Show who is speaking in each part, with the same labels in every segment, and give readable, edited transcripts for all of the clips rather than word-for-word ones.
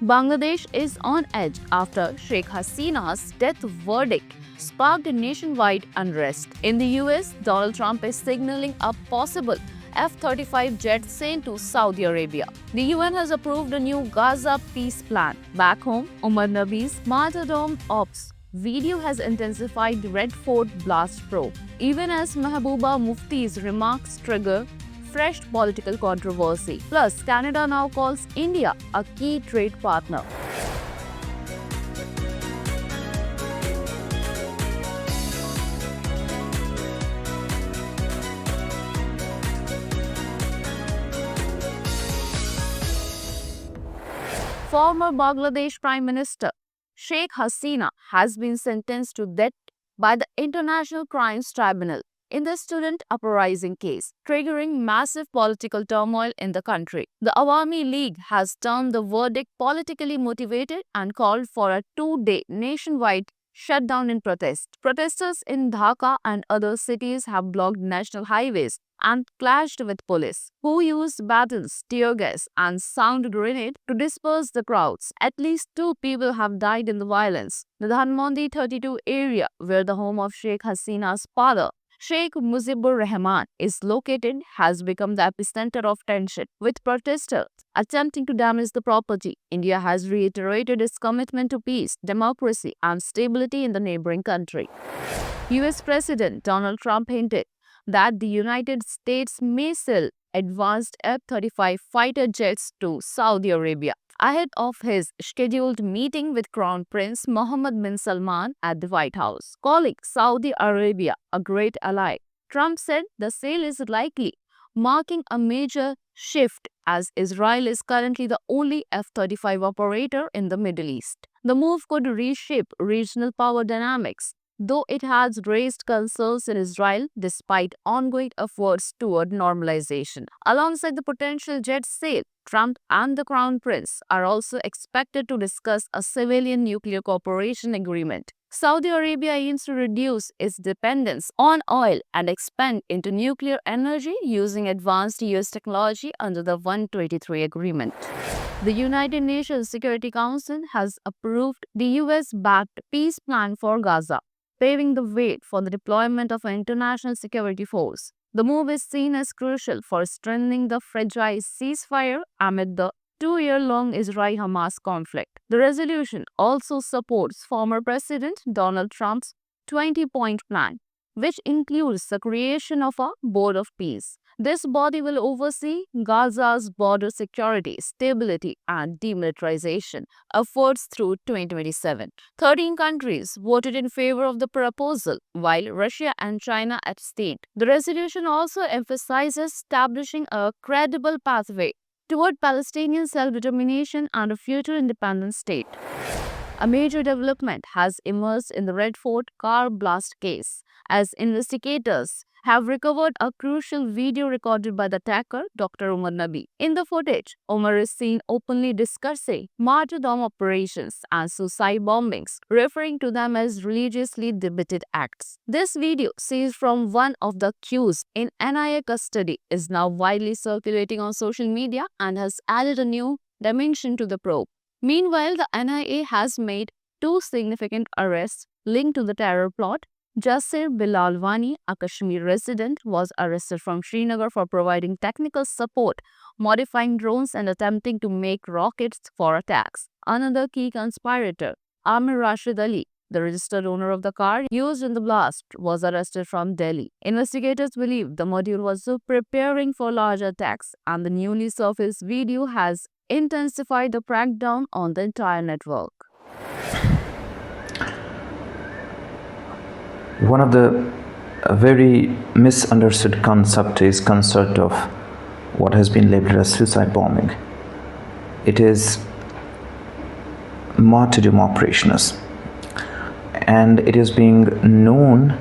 Speaker 1: Bangladesh is on edge after Sheikh Hasina's death verdict sparked nationwide unrest. In the US, Donald Trump is signaling a possible F-35 jet sale to Saudi Arabia. The UN has approved a new Gaza peace plan. Back home, Umar Nabi's martyrdom ops video has intensified Red Fort blast probe, even as Mahbooba Mufti's remarks trigger fresh political controversy. Plus, Canada now calls India a key trade partner. Former Bangladesh Prime Minister Sheikh Hasina has been sentenced to death by the International Crimes Tribunal in the student uprising case, triggering massive political turmoil in the country. The Awami League has termed the verdict politically motivated and called for a two-day nationwide shutdown in protest. Protesters in Dhaka and other cities have blocked national highways and clashed with police, who used batons, tear gas, and sound grenade to disperse the crowds. At least 2 people have died in the violence. The Dhanmondi 32 area, where the home of Sheikh Hasina's father, Sheikh Mujibur Rahman, is located, has become the epicenter of tension, with protesters attempting to damage the property. India has reiterated its commitment to peace, democracy, and stability in the neighboring country. US President Donald Trump hinted that the United States may sell advanced F-35 fighter jets to Saudi Arabia ahead of his scheduled meeting with Crown Prince Mohammed bin Salman at the White House, calling Saudi Arabia a great ally. Trump said the sale is likely, marking a major shift as Israel is currently the only F-35 operator in the Middle East. The move could reshape regional power dynamics, though it has raised concerns in Israel despite ongoing efforts toward normalization. Alongside the potential jet sale, Trump and the Crown Prince are also expected to discuss a civilian nuclear cooperation agreement. Saudi Arabia aims to reduce its dependence on oil and expand into nuclear energy using advanced US technology under the 123 agreement. The United Nations Security Council has approved the US-backed peace plan for Gaza, paving the way for the deployment of an international security force. The move is seen as crucial for strengthening the fragile ceasefire amid the 2-year-long Israel-Hamas conflict. The resolution also supports former President Donald Trump's 20-point plan, which includes the creation of a Board of Peace. This body will oversee Gaza's border security, stability, and demilitarization efforts through 2027. 13 countries voted in favor of the proposal, while Russia and China abstained. The resolution also emphasizes establishing a credible pathway toward Palestinian self-determination and a future independent state. A major development has emerged in the Red Fort car blast case, as investigators have recovered a crucial video recorded by the attacker, Dr. Umar Nabi. In the footage, Umar is seen openly discussing martyrdom operations and suicide bombings, referring to them as religiously debated acts. This video, seized from one of the accused in NIA custody, is now widely circulating on social media and has added a new dimension to the probe. Meanwhile, the NIA has made 2 significant arrests linked to the terror plot. Jasir Bilalwani, a Kashmir resident, was arrested from Srinagar for providing technical support, modifying drones and attempting to make rockets for attacks. Another key conspirator, Amir Rashid Ali, the registered owner of the car used in the blast, was arrested from Delhi. Investigators believe the module was preparing for large attacks, and the newly surfaced video has intensified the crackdown on the entire network.
Speaker 2: One of the very misunderstood concept is concept of what has been labeled as suicide bombing. It is martyrdom operations, and it is being known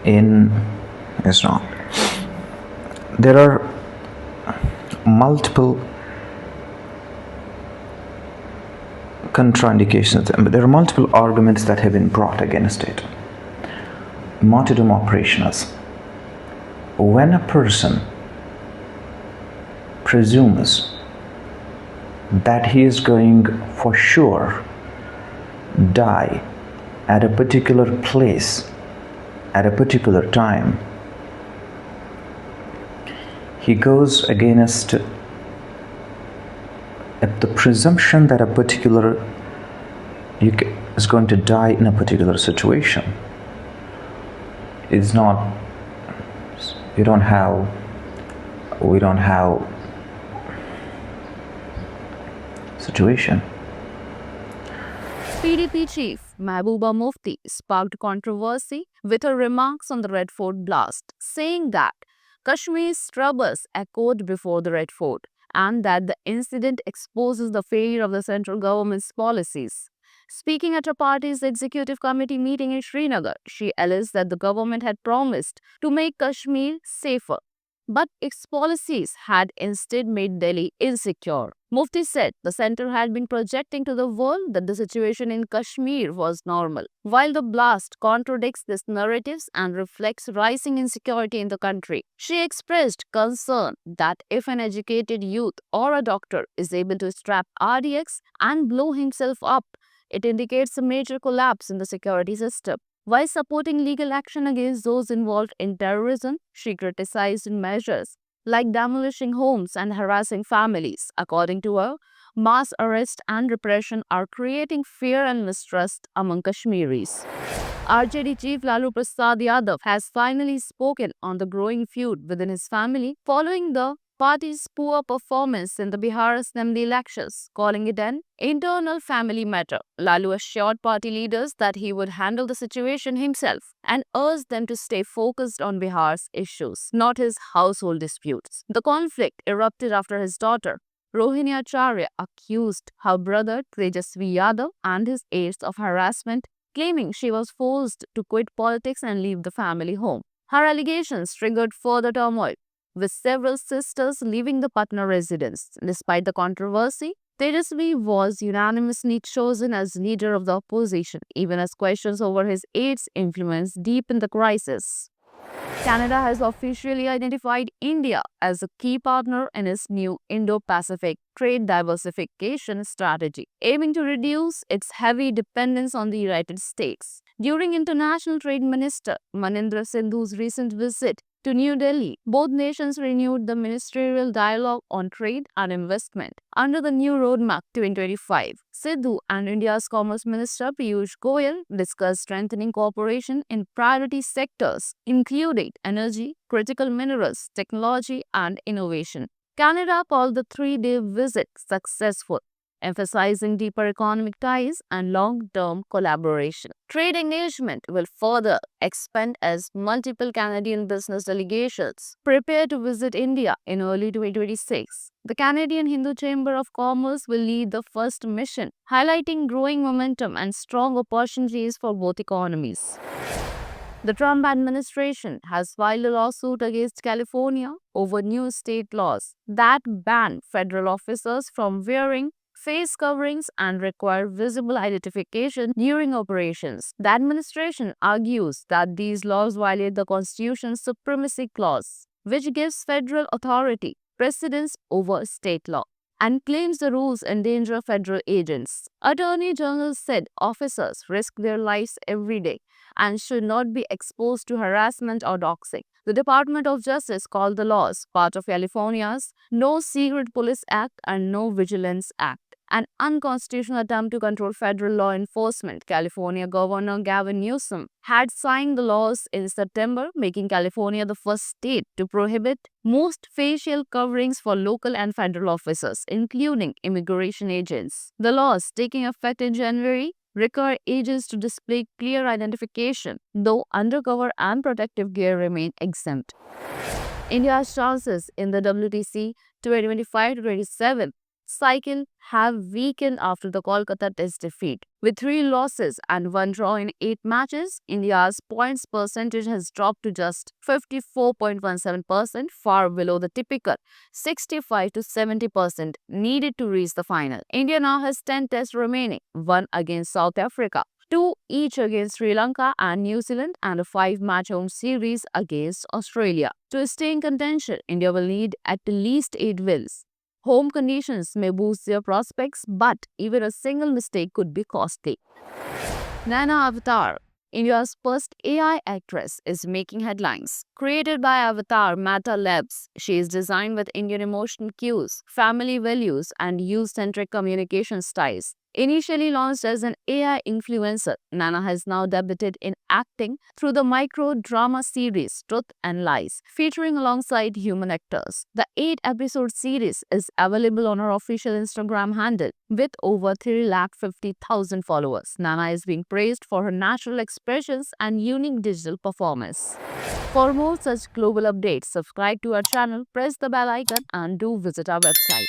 Speaker 2: in Islam. There are multiple contraindications, but there are multiple arguments that have been brought against it. Martyrdom operations. When a person presumes that he is going for sure die at a particular place at a particular time, he goes against the presumption that a particular is going to die in a particular situation. It's not, we don't have situation.
Speaker 1: PDP chief Mehbooba Mufti sparked controversy with her remarks on the Red Fort blast, saying that Kashmir's troubles echoed before the Red Fort and that the incident exposes the failure of the central government's policies. Speaking at her party's executive committee meeting in Srinagar, she alleged that the government had promised to make Kashmir safer, but its policies had instead made Delhi insecure. Mufti said the center had been projecting to the world that the situation in Kashmir was normal, while the blast contradicts these narratives and reflects rising insecurity in the country. She expressed concern that if an educated youth or a doctor is able to strap RDX and blow himself up, it indicates a major collapse in the security system. While supporting legal action against those involved in terrorism, she criticized measures like demolishing homes and harassing families. According to her, mass arrest and repression are creating fear and mistrust among Kashmiris. RJD chief Lalu Prasad Yadav has finally spoken on the growing feud within his family following the party's poor performance in the Bihar Assembly elections, calling it an internal family matter. Lalu assured party leaders that he would handle the situation himself and urged them to stay focused on Bihar's issues, not his household disputes. The conflict erupted after his daughter, Rohini Acharya, accused her brother Tejasvi Yadav and his aides of harassment, claiming she was forced to quit politics and leave the family home. Her allegations triggered further turmoil, with several sisters leaving the Patna residence. Despite the controversy, Tejasvi was unanimously chosen as leader of the opposition, even as questions over his aide's influence deepened the crisis. Canada has officially identified India as a key partner in its new Indo-Pacific trade diversification strategy, aiming to reduce its heavy dependence on the United States. During International Trade Minister Manindra Sindhu's recent visit to New Delhi, both nations renewed the ministerial dialogue on trade and investment under the new Roadmap 2025. Sindhu and India's Commerce Minister Piyush Goyal discussed strengthening cooperation in priority sectors, including energy, critical minerals, technology, and innovation. Canada called the three-day visit successful, emphasizing deeper economic ties and long-term collaboration. Trade engagement will further expand as multiple Canadian business delegations prepare to visit India in early 2026. The Canadian Hindu Chamber of Commerce will lead the first mission, highlighting growing momentum and strong opportunities for both economies. The Trump administration has filed a lawsuit against California over new state laws that ban federal officers from wearing face coverings and require visible identification during operations. The administration argues that these laws violate the Constitution's Supremacy Clause, which gives federal authority precedence over state law, and claims the rules endanger federal agents. Attorney General said officers risk their lives every day and should not be exposed to harassment or doxing. The Department of Justice called the laws part of California's No Secret Police Act and No Vigilance Act, an unconstitutional attempt to control federal law enforcement. California Governor Gavin Newsom had signed the laws in September, making California the first state to prohibit most facial coverings for local and federal officers, including immigration agents. The laws, taking effect in January, require agents to display clear identification, though undercover and protective gear remain exempt. India's chances in the WTC 2025-27 cycle have weakened after the Kolkata Test defeat. With 3 losses and 1 draw in 8 matches, India's points percentage has dropped to just 54.17%, far below the typical 65 to 70% needed to reach the final. India now has 10 tests remaining, 1 against South Africa, 2 each against Sri Lanka and New Zealand, and a 5-match home series against Australia. To stay in contention, India will need at least 8 wins. Home conditions may boost their prospects, but even a single mistake could be costly. Nana Avatar, India's first AI actress, is making headlines. Created by Avatar Meta Labs, she is designed with Indian emotional cues, family values, and youth-centric communication styles. Initially launched as an AI influencer, Nana has now debuted in acting through the micro-drama series Truth and Lies, featuring alongside human actors. The 8-episode series is available on her official Instagram handle with over 350,000 followers. Nana is being praised for her natural expressions and unique digital performance. For more such global updates, subscribe to our channel, press the bell icon, and do visit our website.